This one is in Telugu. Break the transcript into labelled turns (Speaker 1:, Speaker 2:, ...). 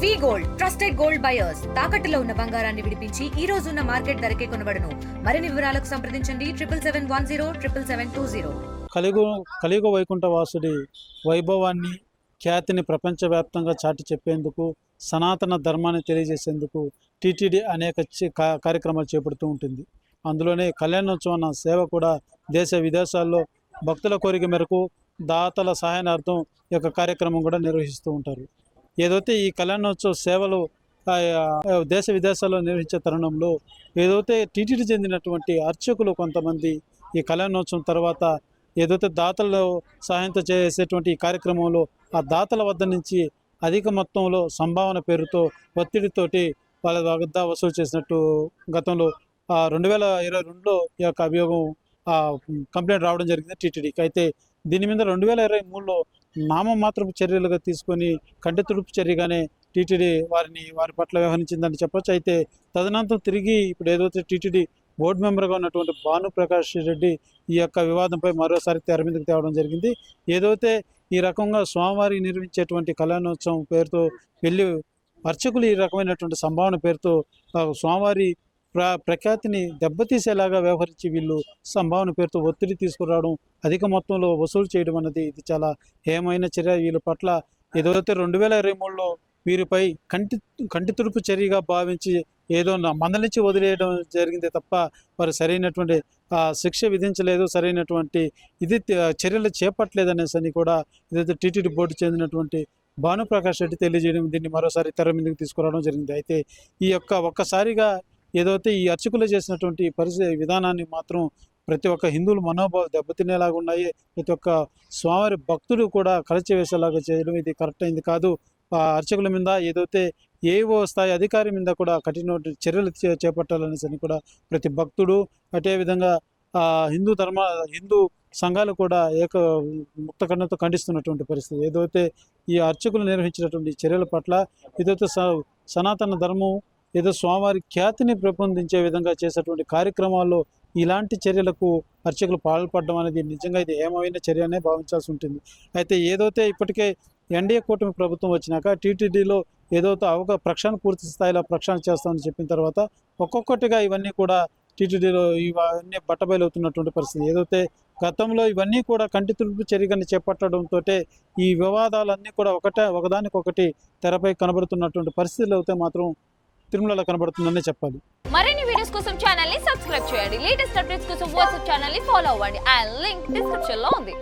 Speaker 1: వి గోల్డ్ ట్రస్టెడ్ గోల్డ్ బయర్స్ తాకట్టులో ఉన్న బంగారాన్ని విడిపించి ఈ రోజు ఉన్న మార్కెట్ ధరకే కొనబడును. మరిన్ని వివరాలకు సంప్రదించండి 7710
Speaker 2: కలియుగ వైకుంఠ వాసుడి వైభవాన్ని ఖ్యాతిని ప్రపంచవ్యాప్తంగా చాటి చెప్పేందుకు సనాతన ధర్మాన్ని తెలియజేసేందుకు టీటీడీ అనేక కార్యక్రమాలు చేపడుతూ ఉంటుంది. అందులోనే కళ్యాణోత్సవం సేవ కూడా దేశ విదేశాల్లో భక్తుల కోరిక మేరకు దాతల సహాయార్థం ఈ యొక్క కార్యక్రమం కూడా నిర్వహిస్తూ ఉంటారు. ఏదైతే ఈ కళ్యాణోత్సవ సేవలు దేశ విదేశాల్లో నిర్వహించే తరుణంలో ఏదైతే టీటీడీ చెందినటువంటి అర్చకులు కొంతమంది ఈ కళ్యాణోత్సవం తర్వాత ఏదైతే దాతల సహాయంతో చేసేటువంటి ఈ కార్యక్రమంలో ఆ దాతల వద్ద నుంచి అధిక మొత్తంలో సంభావన పేరుతో ఒత్తిడితోటి వాళ్ళ వద్ద వసూలు చేసినట్టు గతంలో 2022లో ఈ యొక్క అభియోగం కంప్లైంట్ రావడం జరిగింది టీటీడీకి. అయితే దీని మీద 2023లో నామమాత్రపు చర్యలుగా తీసుకొని కంటి తుడుపు చర్యగానే టీటీడీ వారి పట్ల వ్యవహరించిందని చెప్పొచ్చు. అయితే తదనంతరం తిరిగి ఇప్పుడు ఏదైతే టీటీడీ బోర్డు మెంబర్గా ఉన్నటువంటి భానుప్రకాష్ రెడ్డి ఈ యొక్క వివాదంపై మరోసారి తెర మీదకి తేవడం జరిగింది. ఏదైతే ఈ రకంగా స్వామివారి నిర్వహించేటువంటి కళ్యాణోత్సవం పేరుతో వెళ్ళి అర్చకులు ఈ రకమైనటువంటి సంభావన పేరుతో స్వామివారి ప్రఖ్యాతిని దెబ్బతీసేలాగా వ్యవహరించి వీళ్ళు సంభావన పేరుతో ఒత్తిడి తీసుకురావడం, అధిక మొత్తంలో వసూలు చేయడం అన్నది ఇది చాలా హేయమైన చర్య. వీళ్ళ పట్ల ఏదైతే 2023లో వీరిపై కంటి తుడుపు చర్యగా భావించి ఏదో మందలించి వదిలేయడం జరిగిందే తప్ప వారు సరైనటువంటి శిక్ష విధించలేదు, సరైనటువంటి చర్యలు చేపట్టలేదనేసి కూడా ఏదైతే టీటీడీ బోర్డు చెందినటువంటి భానుప్రకాష్ రెడ్డి తెలియజేయడం, దీన్ని మరోసారి తెర మీదకి తీసుకురావడం జరిగింది. అయితే ఈ యొక్క ఒక్కసారిగా ఏదైతే ఈ అర్చకులు చేసినటువంటి విధానాన్ని మాత్రం ప్రతి ఒక్క హిందువుల మనోభావాలు దెబ్బతినేలాగా ఉన్నాయి. ప్రతి ఒక్క స్వామివారి భక్తులు కూడా కలిచివేసేలాగా చేయడం ఇది కరెక్ట్ అయింది కాదు. అర్చకుల మీద ఏదైతే ఏవో స్థాయి అధికారి మీద కూడా కఠిన చర్యలు చేపట్టాలనేసి కూడా ప్రతి భక్తుడు, అదేవిధంగా హిందూ సంఘాలు కూడా ముక్తఖండంతో ఖండిస్తున్నటువంటి పరిస్థితి. ఏదైతే ఈ అర్చకులు నిర్వహించినటువంటి చర్యల పట్ల ఏదైతే సనాతన ధర్మం ఏదో స్వామివారి ఖ్యాతిని పెంపొందించే విధంగా చేసేటువంటి కార్యక్రమాల్లో ఇలాంటి చర్యలకు అర్చకులు పాల్పడడం అనేది నిజంగా ఇది ఏమైనా చర్యనే భావించాల్సి ఉంటుంది. అయితే ఏదైతే ఇప్పటికే ఎన్డీఏ కూటమి ప్రభుత్వం వచ్చినాక టీటీడీలో ఏదైతే ప్రక్షాళన పూర్తి స్థాయిలో ప్రక్షాళన చేస్తామని చెప్పిన తర్వాత ఒక్కొక్కటిగా ఇవన్నీ కూడా టీటీడీలో ఇవన్నీ బట్టబయలవుతున్నటువంటి పరిస్థితి. ఏదైతే గతంలో ఇవన్నీ కూడా కంటి తుడుపు చర్యగానే చేపట్టడంతో ఈ వివాదాలన్నీ కూడా ఒకదానికొకటి తెరపై కనబడుతున్నటువంటి పరిస్థితులు అయితే మాత్రం తిరుమలలో కనబడుతుందనే చెప్పాలి.
Speaker 3: మరిన్ని వీడియోస్ కోసం ఛానల్ ని సబ్స్క్రైబ్ చేయండి. లేటెస్ట్ అప్డేట్స్ కోసం వాట్సాప్ ఛానల్ ని ఫాలో అవ్వండి. ఆ లింక్ డిస్క్రిప్షన్ లో ఉంది.